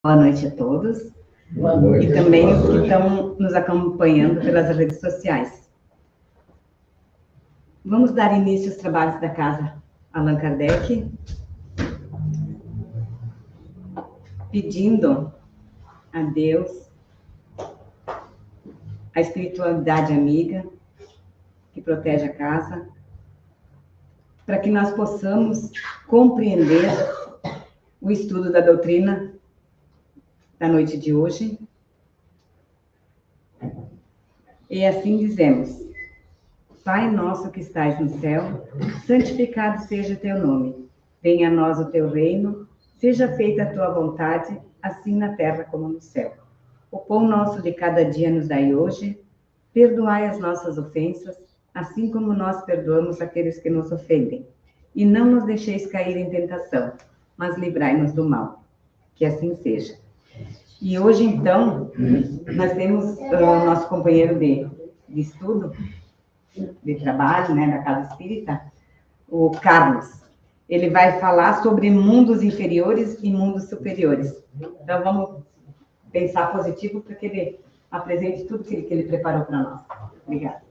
Boa noite a todos. Boa noite. E também os que estão nos acompanhando pelas redes sociais. Vamos dar início aos trabalhos da Casa Allan Kardec, pedindo a Deus, a espiritualidade amiga, que protege a casa, para que nós possamos compreender o estudo da doutrina da noite de hoje. E assim dizemos: Pai nosso que estais no céu, santificado seja o teu nome. Venha a nós o teu reino, seja feita a tua vontade, assim na terra como no céu. O pão nosso de cada dia nos dai hoje, perdoai as nossas ofensas, assim como nós perdoamos aqueles que nos ofendem. E não nos deixeis cair em tentação, mas livrai-nos do mal. Que assim seja. E hoje, então, nós temos o nosso companheiro de estudo, de trabalho, né, da Casa Espírita, o Carlos. Ele vai falar sobre mundos inferiores e mundos superiores. Então, vamos pensar positivo para que ele apresente tudo que ele preparou para nós. Obrigada.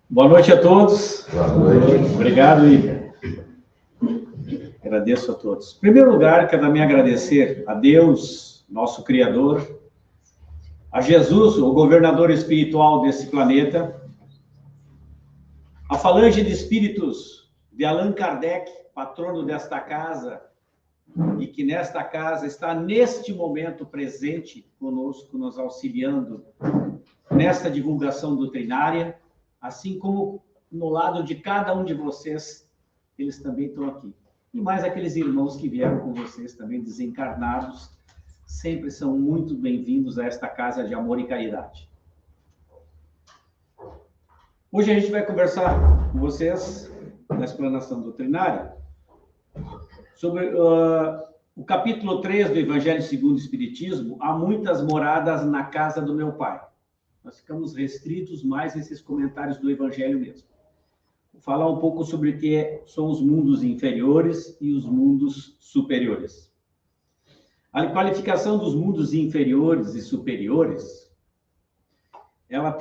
Boa noite a todos. Boa noite. Obrigado e agradeço a todos. Em primeiro lugar, quero também agradecer a Deus, nosso Criador, a Jesus, o governador espiritual desse planeta, a falange de espíritos de Allan Kardec, patrono desta casa, e que nesta casa está neste momento presente conosco, nos auxiliando nesta divulgação doutrinária, assim como no lado de cada um de vocês, eles também estão aqui. E mais aqueles irmãos que vieram com vocês também desencarnados, sempre são muito bem-vindos a esta casa de amor e caridade. Hoje a gente vai conversar com vocês, na explanação doutrinária, sobre o capítulo 3 do Evangelho segundo o Espiritismo, Há muitas moradas na casa do meu Pai. Nós ficamos restritos mais a esses comentários do Evangelho mesmo. Vou falar um pouco sobre o que são os mundos inferiores e os mundos superiores. A qualificação dos mundos inferiores e superiores, ela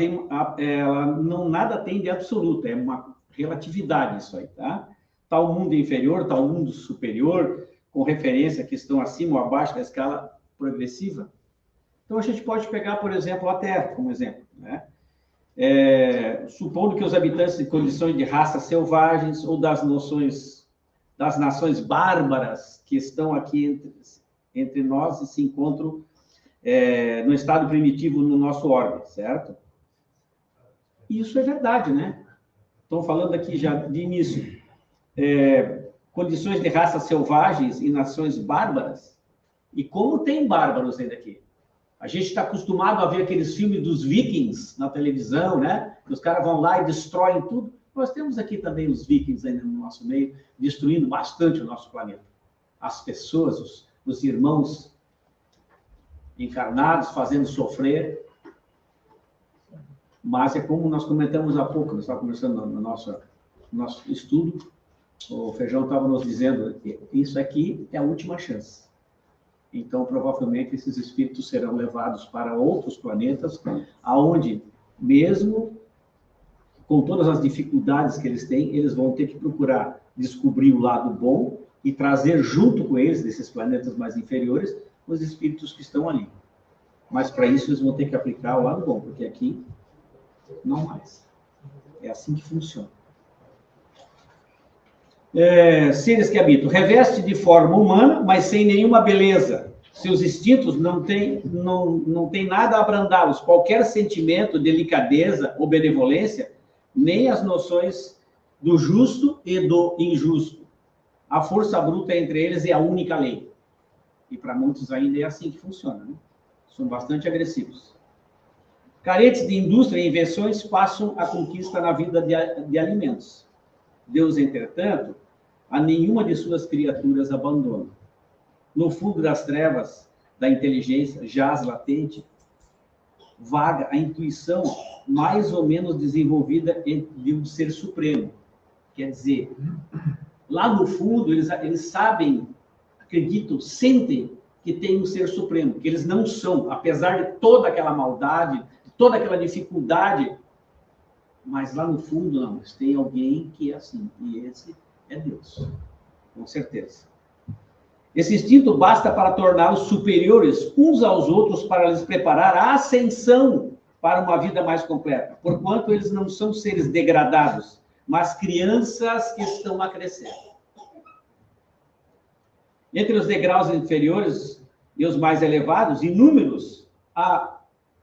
não nada tem de absoluto, é uma relatividade isso aí, tá? Tal mundo inferior, tal mundo superior, com referência que estão acima ou abaixo da escala progressiva. Então, a gente pode pegar, por exemplo, a Terra, como exemplo, né? Supondo que os habitantes de condições de raças selvagens ou das nações bárbaras que estão aqui entre nós e se encontram no estado primitivo no nosso orbe, certo? Isso é verdade, né? Estão falando aqui já de início. Condições de raças selvagens e nações bárbaras. E como tem bárbaros ainda aqui? A gente está acostumado a ver aqueles filmes dos vikings na televisão, né? Que os caras vão lá e destroem tudo. Nós temos aqui também os vikings ainda no nosso meio, destruindo bastante o nosso planeta. As pessoas, os irmãos encarnados, fazendo sofrer. Mas é como nós comentamos há pouco, nós estávamos conversando no nosso estudo, o Feijão estava nos dizendo que isso aqui é a última chance. Então, provavelmente, esses espíritos serão levados para outros planetas, aonde, mesmo com todas as dificuldades que eles têm, eles vão ter que procurar descobrir o lado bom e trazer junto com eles, desses planetas mais inferiores, os espíritos que estão ali. Mas, para isso, eles vão ter que aplicar o lado bom, porque aqui, não mais. É assim que funciona. Seres que habitam, reveste de forma humana, mas sem nenhuma beleza. Seus instintos não têm nada a abrandá-los, qualquer sentimento, delicadeza ou benevolência, nem as noções do justo e do injusto. A força bruta entre eles é a única lei. E para muitos ainda é assim que funciona, né? São bastante agressivos. Carentes de indústria e invenções passam a conquista na vida de alimentos. Deus, entretanto, a nenhuma de suas criaturas abandona. No fundo das trevas da inteligência jaz latente vaga a intuição mais ou menos desenvolvida de um ser supremo. Quer dizer, lá no fundo, eles sabem, acreditam, sentem que tem um ser supremo, que eles não são, apesar de toda aquela maldade, de toda aquela dificuldade, mas lá no fundo, não, mas tem alguém que é assim, e esse é Deus, com certeza. Esse instinto basta para torná-los superiores uns aos outros, para lhes preparar a ascensão para uma vida mais completa, porquanto eles não são seres degradados, mas crianças que estão a crescer. Entre os degraus inferiores e os mais elevados, inúmeros,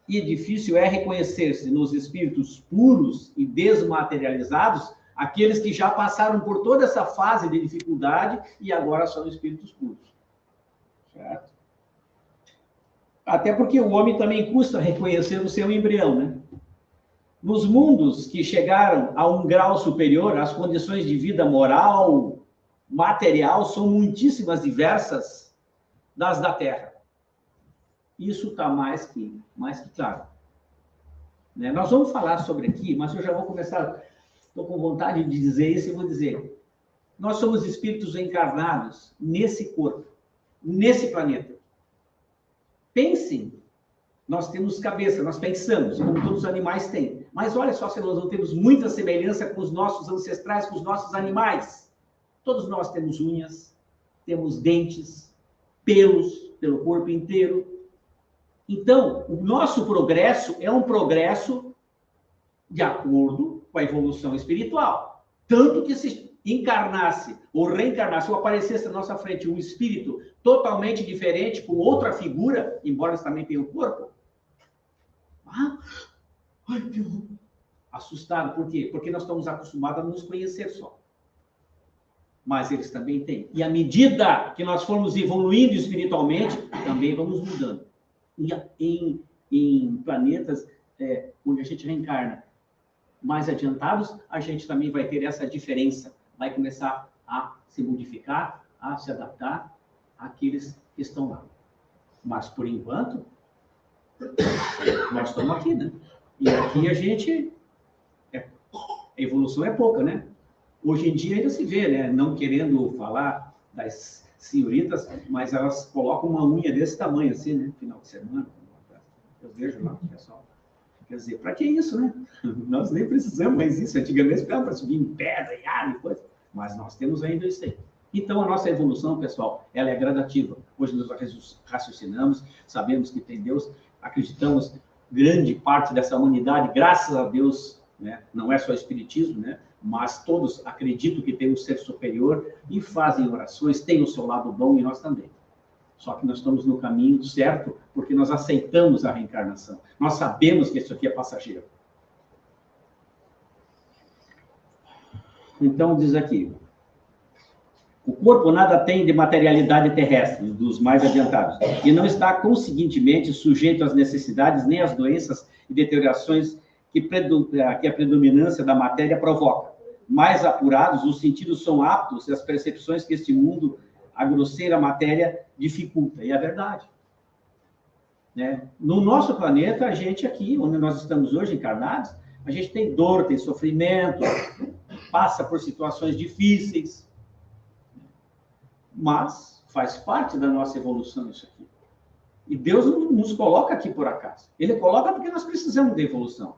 e difícil é reconhecer-se nos espíritos puros e desmaterializados, aqueles que já passaram por toda essa fase de dificuldade e agora são espíritos puros. Certo? Até porque o homem também custa reconhecer o seu embrião, né? Nos mundos que chegaram a um grau superior, as condições de vida moral, material, são muitíssimas diversas das da Terra. Isso está mais que claro. Né? Nós vamos falar sobre aqui, mas eu já vou começar, estou com vontade de dizer isso e vou dizer. Nós somos espíritos encarnados nesse corpo, nesse planeta. Pensem, nós temos cabeça, nós pensamos, como todos os animais têm. Mas olha só se nós não temos muita semelhança com os nossos ancestrais, com os nossos animais. Todos nós temos unhas, temos dentes, pelos pelo corpo inteiro. Então, o nosso progresso é um progresso de acordo com a evolução espiritual. Tanto que se encarnasse ou reencarnasse ou aparecesse na nossa frente um espírito totalmente diferente, com outra figura, embora eles também tenham o corpo, ai, Deus, assustado. Por quê? Porque nós estamos acostumados a nos conhecer só. Mas eles também têm. E à medida que nós formos evoluindo espiritualmente, também vamos mudando. Em planetas onde a gente reencarna mais adiantados, a gente também vai ter essa diferença. Vai começar a se modificar, a se adaptar àqueles que estão lá. Mas, por enquanto, nós estamos aqui, né? E aqui a gente... a evolução é pouca, né? Hoje em dia ainda se vê, né? Não querendo falar das senhoritas, mas elas colocam uma unha desse tamanho, assim, né? Final de semana. Eu vejo lá o pessoal. Quer dizer, para que isso, né? Nós nem precisamos mais isso. Antigamente ficava para subir em pedra, em ar e coisa. Mas nós temos ainda isso aí. Então, a nossa evolução, pessoal, ela é gradativa. Hoje nós raciocinamos, sabemos que tem Deus, acreditamos grande parte dessa humanidade, graças a Deus, né? Não é só espiritismo, né? Mas todos acreditam que tem um ser superior e fazem orações, tem o seu lado bom e nós também. Só que nós estamos no caminho certo, porque nós aceitamos a reencarnação. Nós sabemos que isso aqui é passageiro. Então, diz aqui, o corpo nada tem de materialidade terrestre, dos mais adiantados, e não está, conseguintemente, sujeito às necessidades nem às doenças e deteriorações que a predominância da matéria provoca. Mais apurados, os sentidos são aptos e as percepções que este mundo, a grosseira matéria, dificulta. E é verdade. Né? No nosso planeta, a gente aqui, onde nós estamos hoje encarnados, a gente tem dor, tem sofrimento, passa por situações difíceis, mas faz parte da nossa evolução isso aqui. E Deus não nos coloca aqui por acaso. Ele coloca porque nós precisamos de evolução.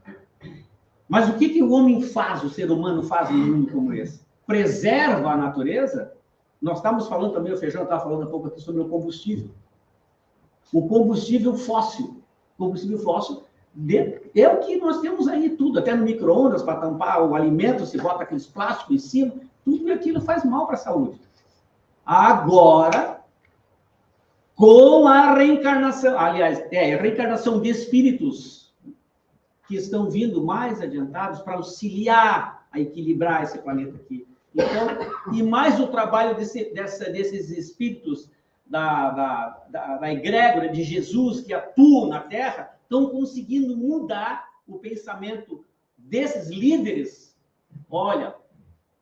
Mas o que o homem faz, o ser humano faz em um mundo como esse? Preserva a natureza? Nós estávamos falando também, o Feijão estava falando um pouco aqui sobre o combustível. O combustível fóssil. O combustível fóssil é o que nós temos aí tudo, até no micro-ondas para tampar o alimento, se bota aqueles plásticos em cima, tudo aquilo faz mal para a saúde. Agora, com a reencarnação, aliás, a reencarnação de espíritos que estão vindo mais adiantados para auxiliar a equilibrar esse planeta aqui. Então, e mais o trabalho desses espíritos da egrégora de Jesus que atuam na Terra, estão conseguindo mudar o pensamento desses líderes. Olha,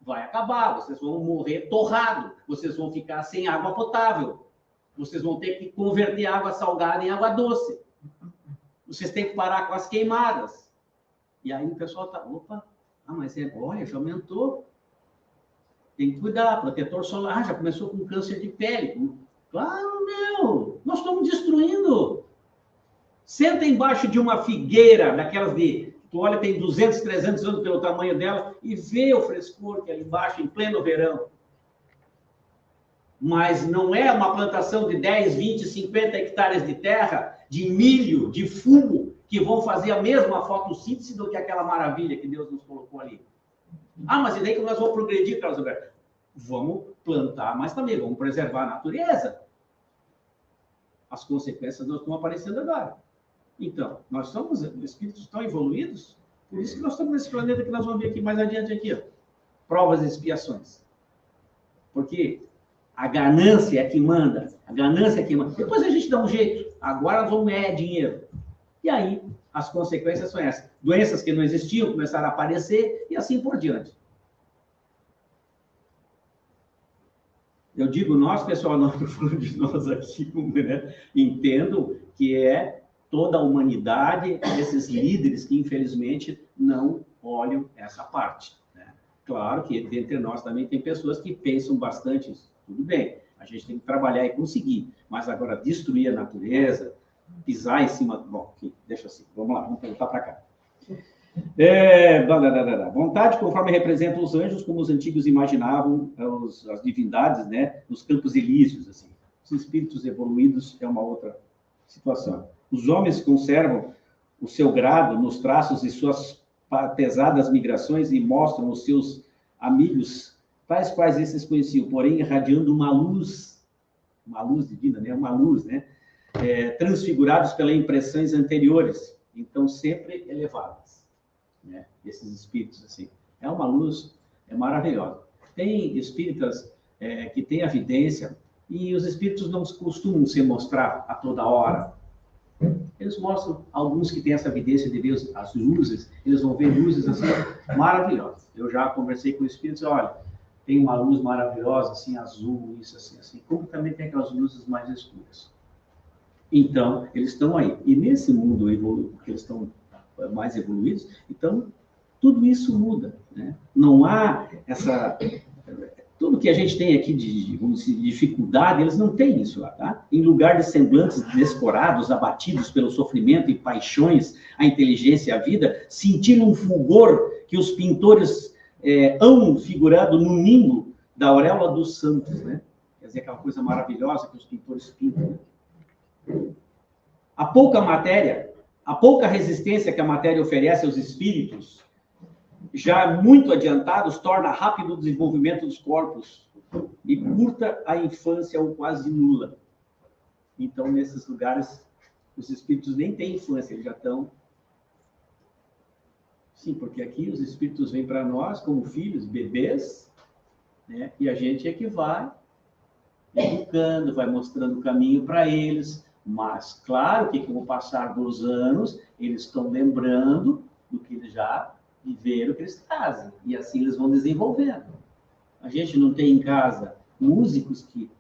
vai acabar, vocês vão morrer torrado, vocês vão ficar sem água potável, vocês vão ter que converter água salgada em água doce. vocês têm que parar com as queimadas. E aí o pessoal tá, opa, mas olha, já aumentou. Tem que cuidar, protetor solar, já começou com câncer de pele. Claro, meu, nós estamos destruindo. Senta embaixo de uma figueira, daquelas de, tu olha, tem 200, 300 anos pelo tamanho dela, e vê o frescor que é ali embaixo, em pleno verão. Mas não é uma plantação de 10, 20, 50 hectares de terra, de milho, de fumo, que vão fazer a mesma fotossíntese do que aquela maravilha que Deus nos colocou ali. Mas e daí que nós vamos progredir, Carlos Alberto? Vamos plantar, mas também vamos preservar a natureza. As consequências não estão aparecendo agora. Então, nós somos espíritos tão evoluídos, por isso que nós estamos nesse planeta que nós vamos ver aqui mais adiante aqui, ó. Provas e expiações. Porque a ganância é que manda. A ganância é que manda. Depois a gente dá um jeito. Agora nós vamos ganhar dinheiro. E aí, as consequências são essas. Doenças que não existiam começaram a aparecer e assim por diante. Eu digo nós, pessoal, não estou falando de nós aqui, né? Entendo que é toda a humanidade, esses líderes que, infelizmente, não olham essa parte. Né? Claro que dentre nós também tem pessoas que pensam bastante isso. Tudo bem, a gente tem que trabalhar e conseguir. Mas agora, destruir a natureza, pisar em cima... Bom, deixa assim, vamos lá, vamos voltar para cá. Vontade, conforme representa os anjos, como os antigos imaginavam as divindades, né, nos campos elíseos, assim. Os espíritos evoluídos é uma outra situação. Os homens conservam o seu grado nos traços e suas pesadas migrações e mostram os seus amigos, tais quais esses conheciam, porém irradiando uma luz divina, né, uma luz, né, transfigurados pelas impressões anteriores, então sempre elevadas. Né? Esses espíritos, assim, é uma luz maravilhosa. Tem espíritas que têm evidência, e os espíritos não costumam se mostrar a toda hora. Eles mostram alguns que têm essa evidência de ver as luzes, eles vão ver luzes assim maravilhosas. Eu já conversei com espíritos, olha, tem uma luz maravilhosa, assim, azul, isso, assim, como também tem aquelas luzes mais escuras. Então, eles estão aí. E nesse mundo evoluído, que eles estão mais evoluídos, então tudo isso muda, né? Não há essa... Tudo que a gente tem aqui de dificuldade, eles não têm isso lá, tá? Em lugar de semblantes descorados, abatidos pelo sofrimento e paixões, a inteligência e a vida, sentiram um fulgor que os pintores hão figurado no nimbo da auréola dos santos, né? Quer dizer, aquela coisa maravilhosa que os pintores pintam. A pouca matéria, a pouca resistência que a matéria oferece aos espíritos, já muito adiantados, torna rápido o desenvolvimento dos corpos e curta a infância ou quase nula. Então, nesses lugares, os espíritos nem têm infância, eles já estão... Sim, porque aqui os espíritos vêm para nós como filhos, bebês, né? E a gente é que vai educando, vai mostrando o caminho para eles. Mas, claro que com o passar dos anos, eles estão lembrando do que eles já viveram, que eles trazem. E assim eles vão desenvolvendo. A gente não tem em casa músicos que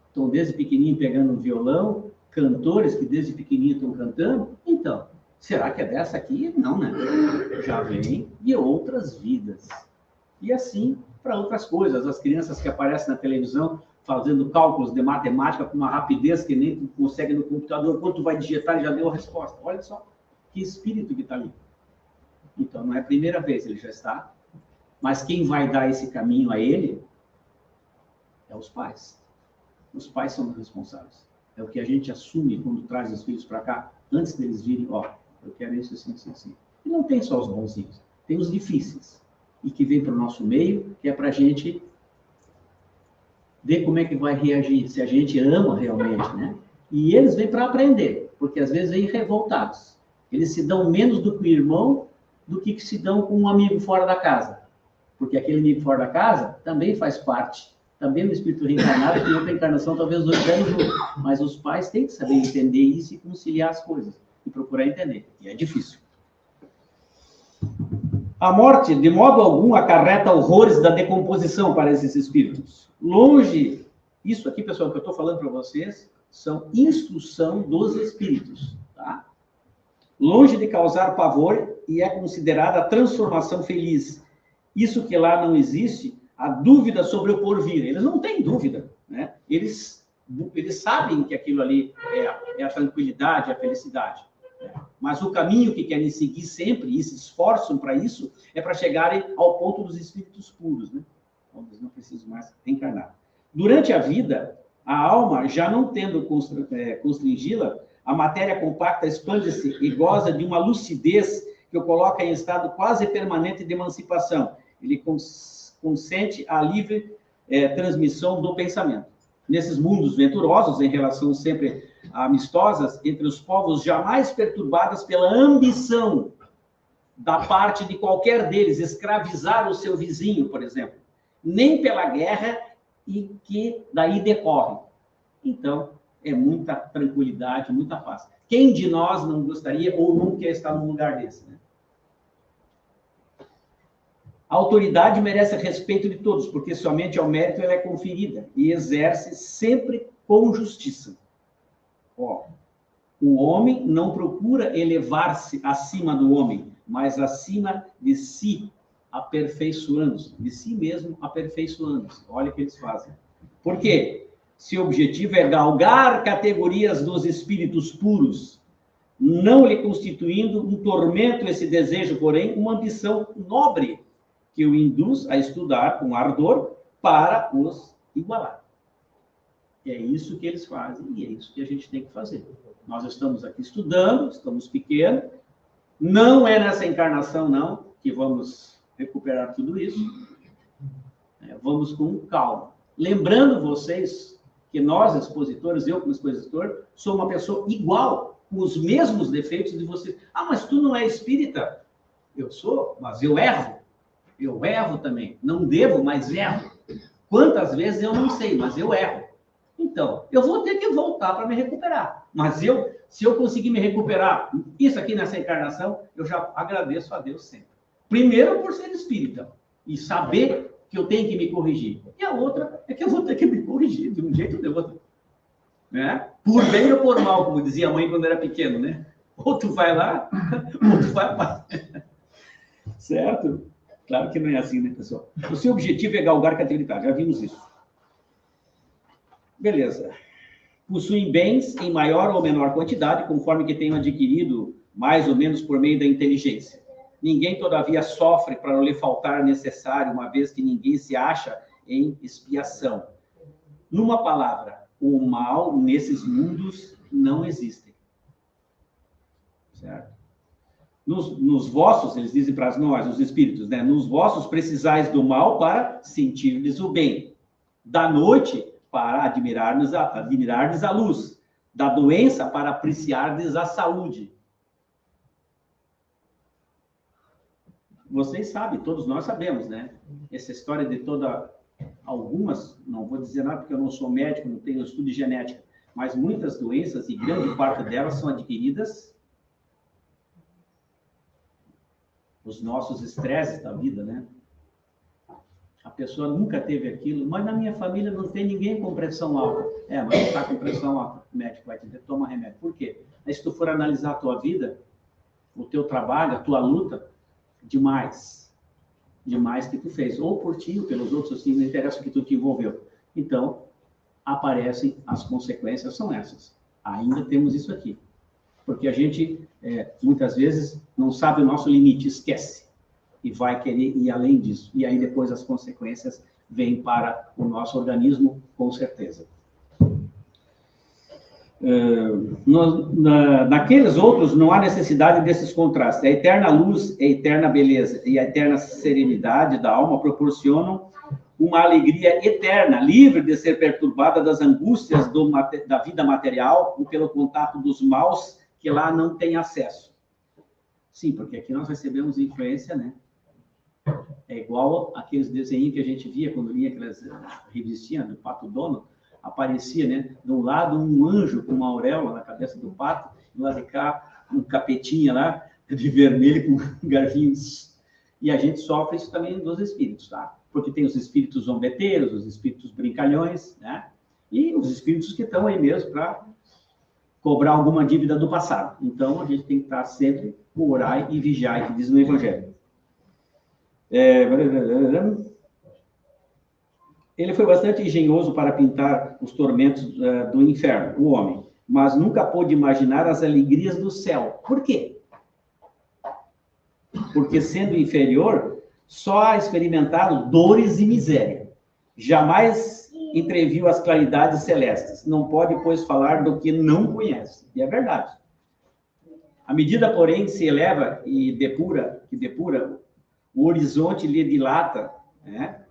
estão desde pequenininho pegando um violão, cantores que desde pequenininho estão cantando? Então, será que é dessa aqui? Não, né? Já vem de outras vidas. E assim, para outras coisas. As crianças que aparecem na televisão fazendo cálculos de matemática com uma rapidez que nem tu consegue no computador, quando tu vai digitar, ele já deu a resposta. Olha só, que espírito que está ali. Então, não é a primeira vez, ele já está. Mas quem vai dar esse caminho a ele é os pais. Os pais são os responsáveis. É o que a gente assume quando traz os filhos para cá, antes deles virem, ó, eu quero isso, assim, assim, assim. E não tem só os bonzinhos, tem os difíceis. E que vem para o nosso meio, que é para a gente ver como é que vai reagir, se a gente ama realmente, né? E eles vêm para aprender, porque às vezes vêm revoltados. Eles se dão menos do que o irmão, do que se dão com um amigo fora da casa. Porque aquele amigo fora da casa também faz parte, também no espírito reencarnado, que em outra encarnação talvez os dois deram junto. Mas os pais têm que saber entender isso e conciliar as coisas, e procurar entender. E é difícil. A morte, de modo algum, acarreta horrores da decomposição para esses espíritos. Longe, isso aqui, pessoal, que eu estou falando para vocês, são instrução dos espíritos, tá? longe de causar pavor, e é considerada a transformação feliz. Isso que lá não existe, a dúvida sobre o porvir. Eles não têm dúvida, né? Eles sabem que aquilo ali é a tranquilidade, a felicidade. Mas o caminho que querem seguir sempre, e se esforçam para isso, é para chegarem ao ponto dos espíritos puros, né? Onde eles não precisam mais reencarnar. Durante a vida, a alma, já não tendo constringi-la, a matéria compacta expande-se e goza de uma lucidez que o coloca em estado quase permanente de emancipação. Ele consente a livre transmissão do pensamento. Nesses mundos venturosos, em relação sempre amistosas, entre os povos jamais perturbadas pela ambição da parte de qualquer deles, escravizar o seu vizinho, por exemplo, nem pela guerra e que daí decorre. Então, é muita tranquilidade, muita paz. Quem de nós não gostaria ou não quer estar num lugar desse, né? A autoridade merece respeito de todos, porque somente ao mérito ela é conferida e exerce sempre com justiça. Ó, o homem não procura elevar-se acima do homem, mas acima de si, aperfeiçoando-se, de si mesmo aperfeiçoando-se. Olha o que eles fazem. Por quê? Se o objetivo é galgar categorias dos espíritos puros, não lhe constituindo um tormento esse desejo, porém, uma ambição nobre, que o induz a estudar com ardor para os igualar. É isso que eles fazem e é isso que a gente tem que fazer. Nós estamos aqui estudando, estamos pequenos, não é nessa encarnação, não, que vamos recuperar tudo isso. Vamos com calma. Lembrando vocês que nós, expositores, eu como expositor, sou uma pessoa igual, com os mesmos defeitos de vocês. Ah, mas tu não é espírita? Eu sou, mas eu erro. Eu erro também. Não devo, mas erro. Quantas vezes eu não sei, mas eu erro. Então, eu vou ter que voltar para me recuperar. Mas se eu conseguir me recuperar, isso aqui nessa encarnação, eu já agradeço a Deus sempre. Primeiro, por ser espírita e saber que eu tenho que me corrigir. E a outra é que eu vou ter que me corrigir de um jeito ou de outro. Né? Por bem ou por mal, como dizia a mãe quando era pequeno, né? Ou tu vai lá, ou tu vai lá. Certo? Claro que não é assim, né, pessoal? O seu objetivo é galgar categoria, já vimos isso. Beleza. Possuem bens em maior ou menor quantidade, conforme que tenham adquirido, mais ou menos por meio da inteligência. Ninguém, todavia, sofre para não lhe faltar necessário, uma vez que ninguém se acha em expiação. Numa palavra, o mal nesses mundos não existe. Certo? Nos vossos, eles dizem para nós, os espíritos, né? Nos vossos precisais do mal para sentir-lhes o bem. Da noite, para admirar-lhes a luz. Da doença, para apreciar-lhes a saúde. Vocês sabem, todos nós sabemos, né? Essa história de algumas, não vou dizer nada porque eu não sou médico, não tenho estudo de genética, mas muitas doenças, e grande parte delas são adquiridas os nossos estresses da vida, né? A pessoa nunca teve aquilo, mas na minha família não tem ninguém com pressão alta. Mas está com pressão alta, o médico vai te dizer, toma remédio. Por quê? Aí se tu for analisar a tua vida, o teu trabalho, a tua luta, demais que tu fez, ou por ti, ou pelos outros, assim, não interessa o que tu te envolveu. Então, aparecem as consequências, são essas. Ainda temos isso aqui. Porque a gente, muitas vezes, não sabe o nosso limite, esquece. E vai querer ir além disso. E aí, depois, as consequências vêm para o nosso organismo, com certeza. Naqueles outros, não há necessidade desses contrastes. A eterna luz, a eterna beleza e a eterna serenidade da alma proporcionam uma alegria eterna, livre de ser perturbada das angústias da vida material ou pelo contato dos maus que lá não tem acesso. Sim, porque aqui nós recebemos influência, né? É igual aqueles desenhos que a gente via quando lia aquelas revistinhas do Pato Donald, aparecia, né? De um lado um anjo com uma auréola na cabeça do pato, e lá de cá um capetinha lá, de vermelho com garfinhos. E a gente sofre isso também dos espíritos, tá? Porque tem os espíritos zombeteiros, os espíritos brincalhões, né? E os espíritos que estão aí mesmo para cobrar alguma dívida do passado. Então, a gente tem que estar sempre orar e vigiar, que diz no Evangelho. Ele foi bastante engenhoso para pintar os tormentos do inferno, o homem, mas nunca pôde imaginar as alegrias do céu. Por quê? Porque, sendo inferior, só ha experimentado dores e miséria. Jamais entreviu as claridades celestes. Não pode, pois, falar do que não conhece. E é verdade. À medida, porém, se eleva e depura, o horizonte lhe dilata, né?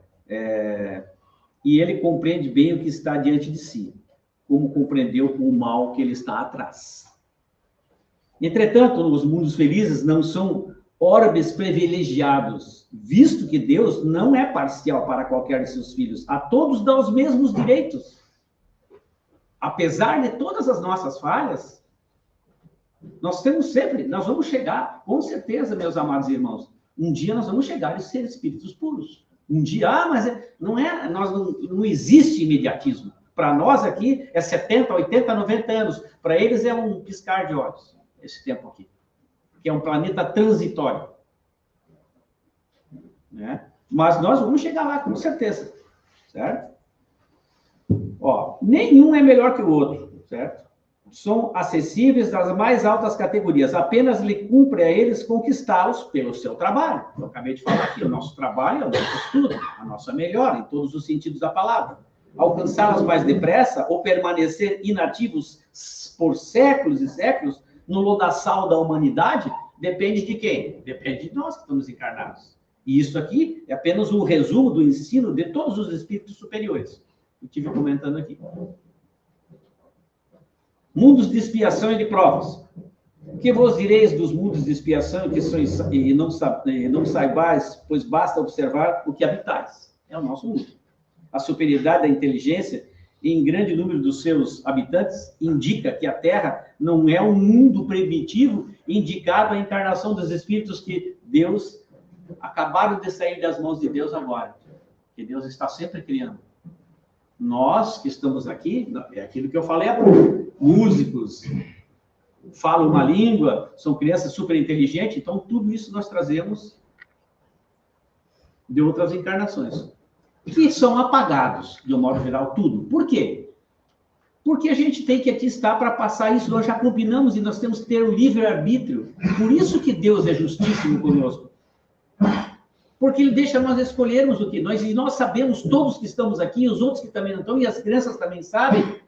E ele compreende bem o que está diante de si, como compreendeu o mal que ele está atrás. Entretanto, os mundos felizes não são orbes privilegiados, visto que Deus não é parcial para qualquer de seus filhos. A todos dá os mesmos direitos. Apesar de todas as nossas falhas, nós vamos chegar, com certeza, meus amados irmãos, um dia nós vamos chegar a ser espíritos puros. Um dia, mas não existe imediatismo. Para nós aqui é 70, 80, 90 anos. Para eles é um piscar de olhos, esse tempo aqui. Que é um planeta transitório. Né? Mas nós vamos chegar lá, com certeza. Certo? Nenhum é melhor que o outro, certo? São acessíveis das mais altas categorias. Apenas lhe cumpre a eles conquistá-los pelo seu trabalho. Eu acabei de falar aqui, o nosso trabalho é o nosso estudo, a nossa melhora, em todos os sentidos da palavra. Alcançá-los mais depressa ou permanecer inativos por séculos e séculos no lodaçal da humanidade, depende de quem? Depende de nós que estamos encarnados. E isso aqui é apenas um resumo do ensino de todos os espíritos superiores. Eu estive comentando aqui. Mundos de expiação e de provas. O que vos direis dos mundos de expiação e não saibais, pois basta observar o que habitais. É o nosso mundo. A superioridade da inteligência em grande número dos seus habitantes indica que a Terra não é um mundo primitivo indicado à encarnação dos espíritos que Deus acabaram de sair das mãos de Deus agora. Que Deus está sempre criando. Nós que estamos aqui, é aquilo que eu falei há pouco, músicos, falam uma língua, são crianças super inteligentes, então tudo isso nós trazemos de outras encarnações, que são apagados, de um modo geral, tudo. Por quê? Porque a gente tem que aqui estar para passar isso, nós já combinamos e nós temos que ter o livre-arbítrio. Por isso que Deus é justíssimo conosco. Porque ele deixa nós escolhermos o que nós, e nós sabemos, todos que estamos aqui, os outros que também não estão, e as crianças também sabem,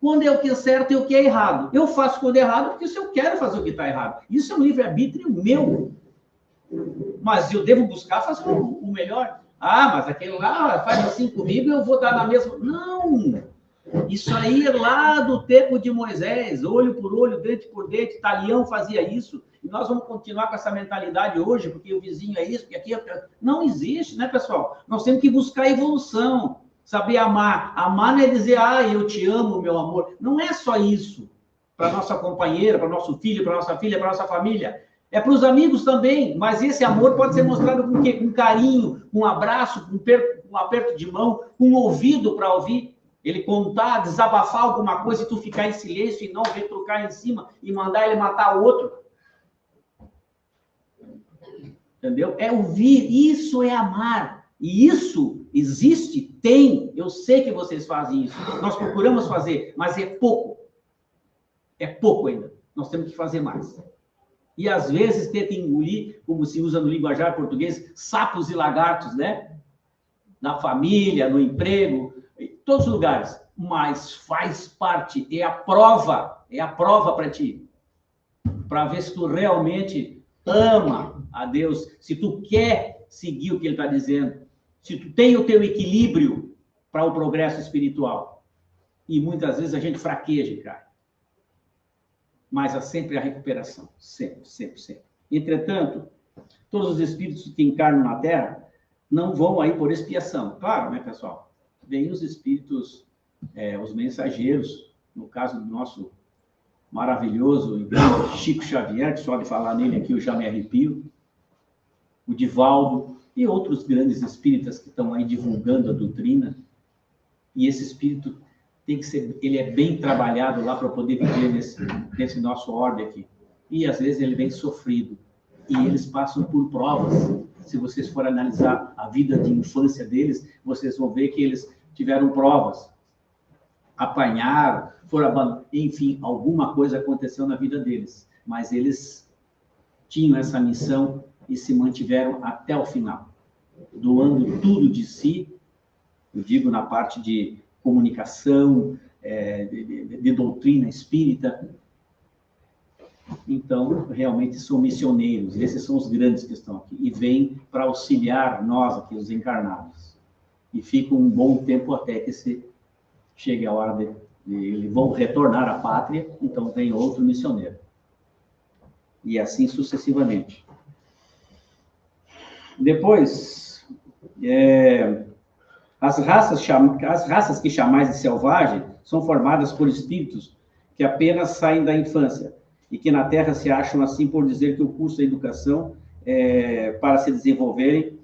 quando é o que é certo e o que é errado. Eu faço quando é errado, porque se eu quero fazer o que está errado. Isso é um livre-arbítrio meu. Mas eu devo buscar fazer o melhor. Mas aquele lá faz assim comigo, eu vou dar na mesma. Não! Isso aí é lá do tempo de Moisés, olho por olho, dente por dente, Talião fazia isso, e nós vamos continuar com essa mentalidade hoje, porque o vizinho é isso, porque aqui é... Não existe, né, pessoal? Nós temos que buscar evolução, saber amar. Amar não é dizer, eu te amo, meu amor. Não é só isso. Para nossa companheira, para nosso filho, para nossa filha, para nossa família. É para os amigos também, mas esse amor pode ser mostrado com o quê? Com carinho, com um abraço, com um aperto de mão, com um ouvido para ouvir. Ele contar, desabafar alguma coisa e tu ficar em silêncio e não retrucar em cima e mandar ele matar o outro. Entendeu? É ouvir, isso é amar. E isso existe, tem. Eu sei que vocês fazem isso. Nós procuramos fazer, mas é pouco. É pouco ainda. Nós temos que fazer mais. E às vezes tenta engolir, como se usa no linguajar português, sapos e lagartos, né? Na família, no emprego, em todos os lugares, mas faz parte, é a prova para ti, para ver se tu realmente ama a Deus, se tu quer seguir o que ele está dizendo, se tu tem o teu equilíbrio para o progresso espiritual. E muitas vezes a gente fraqueja, cara. Mas há sempre a recuperação, sempre, sempre, sempre. Entretanto, todos os espíritos que encarnam na Terra não vão aí por expiação. Claro, né, pessoal? Vêm os espíritos, os mensageiros, no caso do nosso maravilhoso Chico Xavier, que só de falar nele aqui eu já me arrepio, o Divaldo e outros grandes espíritas que estão aí divulgando a doutrina. E esse espírito tem que ser, ele é bem trabalhado lá para poder viver nesse nosso orbe aqui. E às vezes ele vem sofrido. E eles passam por provas. Se vocês forem analisar a vida de infância deles, vocês vão ver que eles tiveram provas, apanharam, enfim, alguma coisa aconteceu na vida deles. Mas eles tinham essa missão e se mantiveram até o final, doando tudo de si, eu digo na parte de comunicação, de doutrina espírita. Então, realmente são missioneiros, esses são os grandes que estão aqui, e vêm para auxiliar nós aqui, os encarnados. E ficam um bom tempo até que chegue a hora eles vão retornar à pátria, então vem outro missioneiro. E assim sucessivamente. Depois, as raças que chamais de selvagem são formadas por espíritos que apenas saem da infância e que na Terra se acham assim por dizer que o curso da educação para se desenvolverem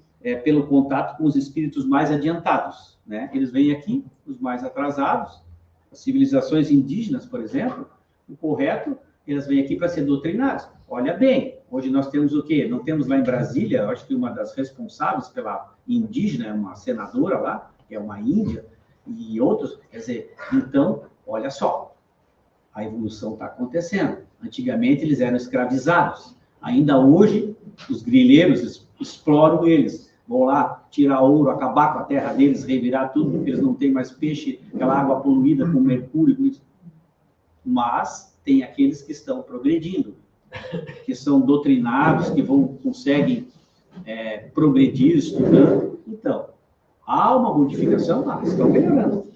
pelo contato com os espíritos mais adiantados, né? Eles vêm aqui, os mais atrasados, as civilizações indígenas, por exemplo, o correto, eles vêm aqui para ser doutrinados. Olha bem, hoje nós temos o quê? Não temos lá em Brasília, acho que uma das responsáveis pela indígena, uma senadora lá, que é uma índia, e outros, quer dizer, então, olha só, a evolução está acontecendo. Antigamente eles eram escravizados, ainda hoje os grileiros exploram eles, vão lá tirar ouro, acabar com a terra deles, revirar tudo, porque eles não têm mais peixe, aquela água poluída com mercúrio, com isso. Mas tem aqueles que estão progredindo, que são doutrinados, que conseguem progredir estudando. Então, há uma modificação lá, estão melhorando.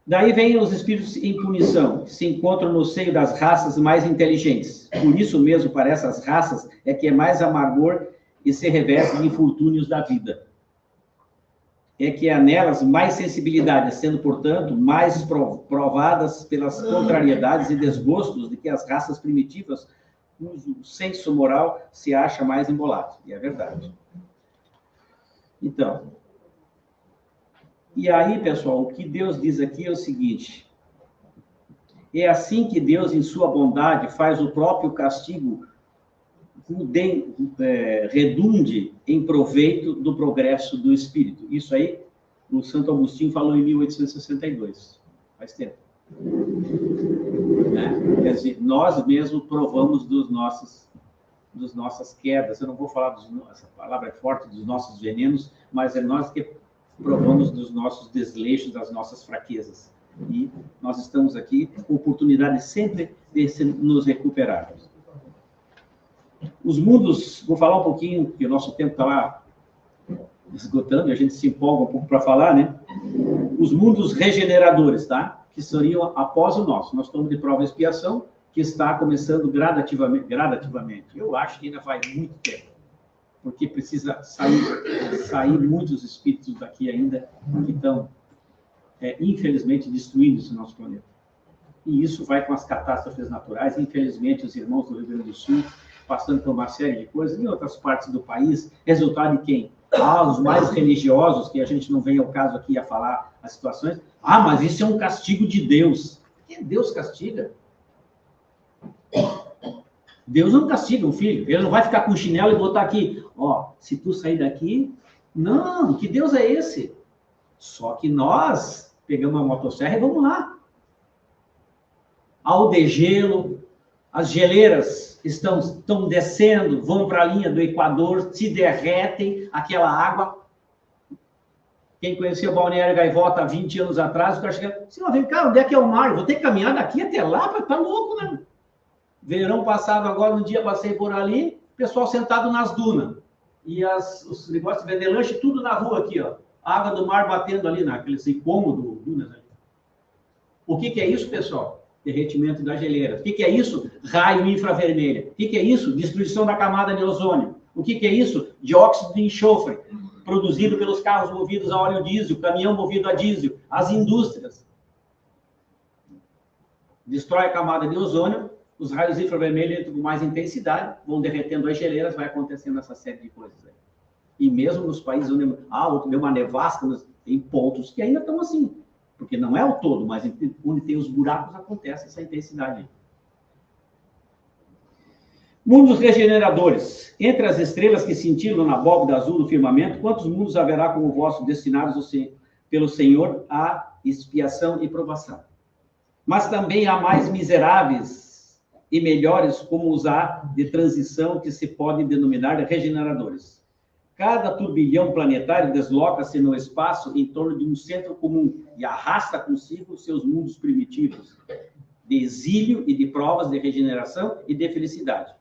Daí vêm os espíritos em punição, que se encontram no seio das raças mais inteligentes. Por isso mesmo, para essas raças, é que é mais amargor e se reveste de infortúnios da vida. É que há nelas mais sensibilidade, sendo, portanto, mais provadas pelas contrariedades e desgostos de que as raças primitivas, cujo senso moral se acha mais embolado. E é verdade. Então, e aí, pessoal, o que Deus diz aqui é o seguinte: é assim que Deus, em sua bondade, faz o próprio castigo redunde em proveito do progresso do espírito. Isso aí, o Santo Agostinho falou em 1862, faz tempo. Né? Quer dizer, nós mesmos provamos das nossas quedas. Eu não vou falar, essa palavra é forte, dos nossos venenos, mas é nós que provamos dos nossos desleixos, das nossas fraquezas. E nós estamos aqui com oportunidade sempre de nos recuperarmos. Os mundos, vou falar um pouquinho, que o nosso tempo está lá esgotando, e a gente se empolga um pouco para falar, né? Os mundos regeneradores, tá? Que seriam após o nosso. Nós estamos de prova e expiação, que está começando gradativamente. Eu acho que ainda vai muito tempo, porque precisa sair muitos espíritos daqui ainda, que estão, infelizmente, destruindo esse nosso planeta. E isso vai com as catástrofes naturais. Infelizmente, os irmãos do Rio Grande do Sul, passando por uma série de coisas, em outras partes do país, resultado de quem? Os mais religiosos, que a gente não vem ao caso aqui a falar as situações. Mas isso é um castigo de Deus. Que Deus castiga? Deus não castiga um filho. Ele não vai ficar com o chinelo e botar aqui, se tu sair daqui... Não, que Deus é esse? Só que nós pegamos a motosserra e vamos lá. Ao degelo, as geleiras estão descendo, vão para a linha do Equador, se derretem, aquela água. Quem conhecia o Balneário Gaivota há 20 anos atrás, o cara chega, vem cá, onde é que é o mar? Eu vou ter que caminhar daqui até lá, tá louco, né? Verão passado agora, um dia passei por ali, pessoal sentado nas dunas. E os negócios de vender lanche, tudo na rua aqui, ó. A água do mar batendo ali, naquele incômodo, dunas ali. O que é isso, pessoal? Derretimento da geleira. O que é isso? Raio infravermelho. O que é isso? Destruição da camada de ozônio. O que é isso? Dióxido de enxofre, produzido pelos carros movidos a óleo diesel, caminhão movido a diesel, as indústrias. Destrói a camada de ozônio, os raios infravermelhos entram com mais intensidade, vão derretendo as geleiras, vai acontecendo essa série de coisas aí. E mesmo nos países onde deu uma nevasca, Tem pontos que ainda estão assim, porque não é o todo, mas onde tem os buracos acontece essa intensidade. Mundos regeneradores. Entre as estrelas que cintilam na abóbada azul do firmamento, quantos mundos haverá como vosso destinados pelo Senhor à expiação e provação? Mas também há mais miseráveis e melhores como os há de transição que se podem denominar regeneradores. Cada turbilhão planetário desloca-se no espaço em torno de um centro comum e arrasta consigo seus mundos primitivos, de exílio e de provas de regeneração e de felicidade.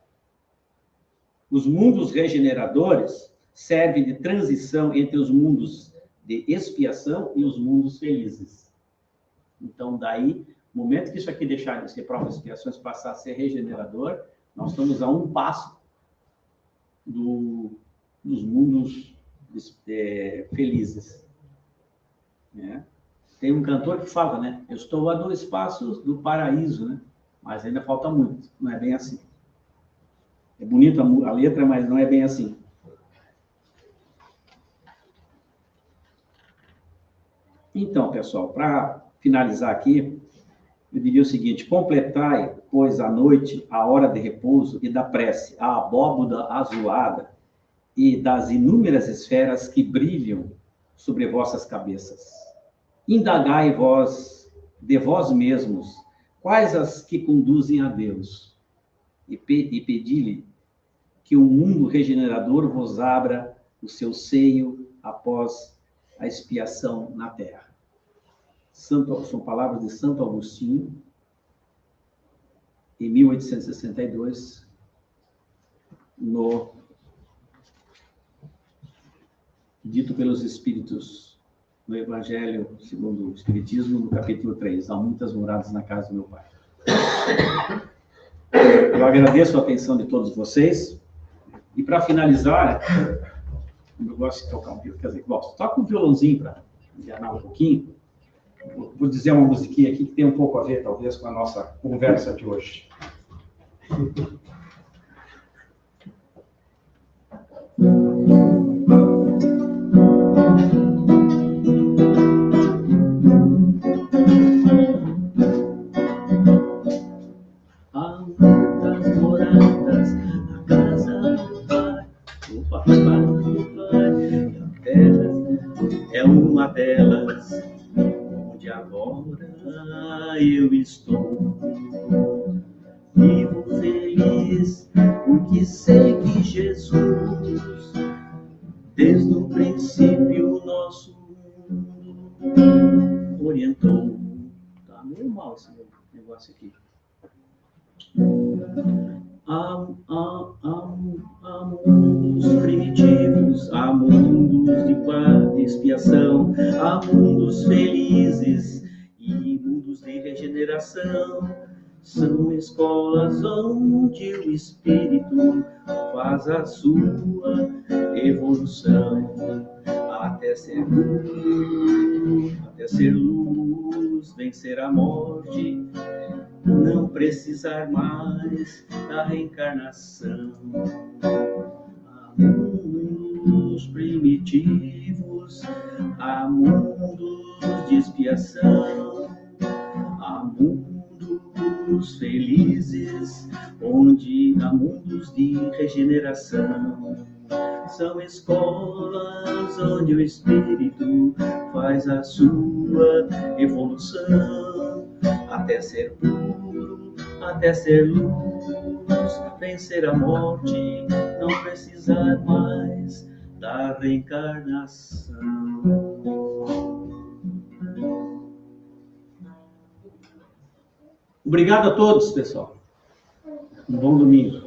Os mundos regeneradores servem de transição entre os mundos de expiação e os mundos felizes. Então, daí, no momento que isso aqui deixar de ser prova de expiações, passar a ser regenerador, nós estamos a um passo dos mundos felizes. Né? Tem um cantor que fala, né? Eu estou a 2 passos do paraíso, né? Mas ainda falta muito, não é bem assim. É bonita a letra, mas não é bem assim. Então, pessoal, para finalizar aqui, eu diria o seguinte: completai, pois, à noite, a hora de repouso e da prece, a abóboda azulada e das inúmeras esferas que brilham sobre vossas cabeças. Indagai vós, de vós mesmos, quais as que conduzem a Deus, e pedi-lhe que o mundo regenerador vos abra o seu seio após a expiação na terra. São palavras de Santo Agostinho, em 1862, dito pelos Espíritos no Evangelho segundo o Espiritismo, no capítulo 3, há muitas moradas na casa do meu Pai. Eu agradeço a atenção de todos vocês. E para finalizar, eu gosto de tocar um violão, quer dizer, gosto, toca um violãozinho para enganar um pouquinho. Vou dizer uma musiquinha aqui que tem um pouco a ver, talvez, com a nossa conversa de hoje. Há muitas moradas na casa do Pai. O Papai do Pai, e a terra é uma delas, onde agora eu estou. Vivo feliz, porque sei que Jesus, desde o princípio, nosso mundo orientou. Tá meio mal esse negócio aqui. Há mundos primitivos, há mundos de expiação, há mundos felizes e mundos de regeneração. São escolas onde o espírito faz a sua evolução até ser luz, vencer a morte, não precisar mais da reencarnação. Há mundos primitivos, há mundos de expiação, há mundos felizes, onde há mundos de regeneração. São escolas onde o espírito faz a sua evolução até ser puro, até ser luz, vencer a morte, não precisar mais da reencarnação. Obrigado a todos, pessoal. Um bom domingo.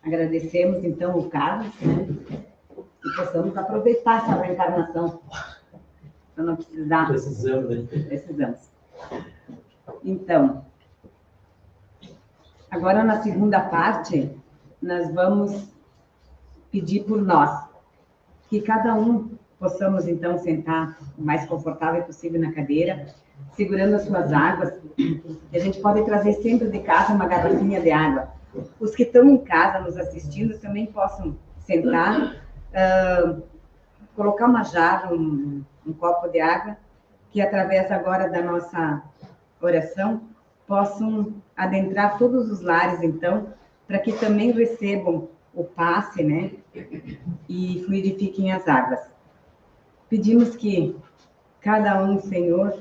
Agradecemos, então, o Carlos, né? E possamos aproveitar essa reencarnação, para não precisar... Precisamos, né? Precisamos. Então, agora na segunda parte, nós vamos pedir por nós, que cada um possamos, então, sentar o mais confortável possível na cadeira, segurando as suas águas. E a gente pode trazer sempre de casa uma garrafinha de água. Os que estão em casa nos assistindo também possam sentar, colocar uma jarra, um copo de água, que através agora da nossa oração possam adentrar todos os lares, então, para que também recebam o passe, né, e fluidifiquem as águas. Pedimos que cada um, Senhor,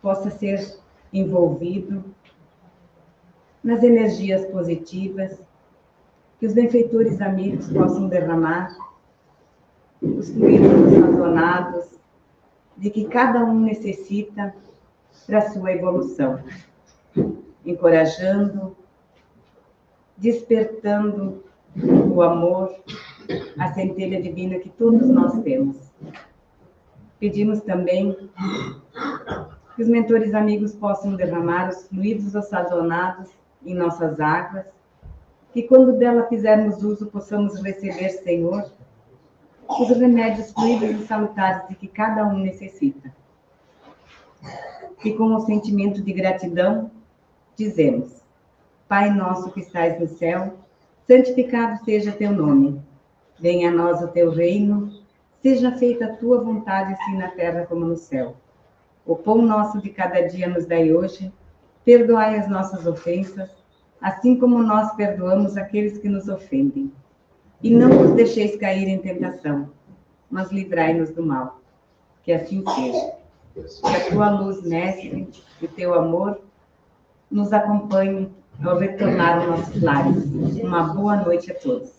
possa ser envolvido nas energias positivas, que os benfeitores amigos possam derramar os fluidos sazonados de que cada um necessita para a sua evolução, encorajando, despertando o amor, a centelha divina que todos nós temos. Pedimos também que os mentores amigos possam derramar os fluidos oxagenados em nossas águas, que quando dela fizermos uso, possamos receber, Senhor, os remédios fluidos e salutares de que cada um necessita. E com o sentimento de gratidão, dizemos: Pai nosso que estais no céu, santificado seja teu nome. Venha a nós o teu reino, seja feita a tua vontade, assim na terra como no céu. O pão nosso de cada dia nos dai hoje, perdoai as nossas ofensas, assim como nós perdoamos aqueles que nos ofendem. E não nos deixeis cair em tentação, mas livrai-nos do mal. Que assim seja. Que a tua luz, Mestre, e o teu amor nos acompanhe ao retornar aos nossos lares. Uma boa noite a todos.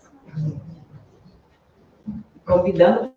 Convidando